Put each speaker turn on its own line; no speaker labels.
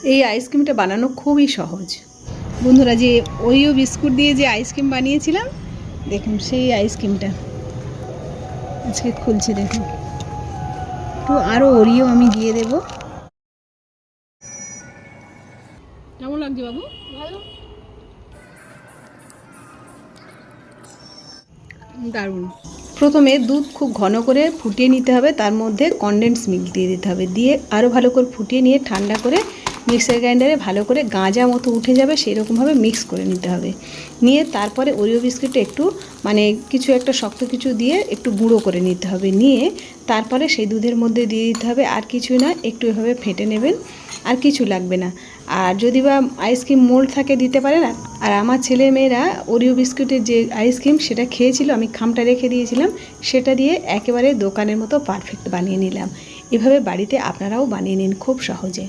এই আইসক্রিমটা বানানো খুবই সহজ বন্ধুরা। যে ওরিও বিস্কুট দিয়ে যে আইসক্রিম বানিয়েছিলাম, দেখুন সেই আইসক্রিমটা আজকে খুলছি। দেখুন, একটু আরও ওরিও আমি দিয়ে দেব। কেমন লাগছে বাবু?
ভালো।
দারুণ। প্রথমে দুধ খুব ঘন করে ফুটিয়ে নিতে হবে, তার মধ্যে কনডেন্স মিল্ক দিয়ে দিতে হবে, দিয়ে আরও ভালো করে ফুটিয়ে নিয়ে ঠান্ডা করে মিক্সার গ্রাইন্ডারে ভালো করে গাঁজা মতো উঠে যাবে সেরকমভাবে মিক্স করে নিতে হবে। নিয়ে তারপরে ওরিও বিস্কুটটা একটু কিছু একটা শক্ত কিছু দিয়ে একটু গুঁড়ো করে নিতে হবে। নিয়ে তারপরে সেই দুধের মধ্যে দিয়ে দিতে হবে, আর কিছুই না, একটু এভাবে ফেটে নেবেন, আর কিছু লাগবে না। আর যদি বা আইসক্রিম মোল্ড থাকে দিতে পারেন। আর আমার ছেলে মেয়েরা ওরিও বিস্কুটের যে আইসক্রিম সেটা খেয়েছিল, আমি খামটা রেখে দিয়েছিলাম, সেটা দিয়ে একেবারে দোকানের মতো পারফেক্ট বানিয়ে নিলাম। এভাবে বাড়িতে আপনারাও বানিয়ে নিন খুব সহজে।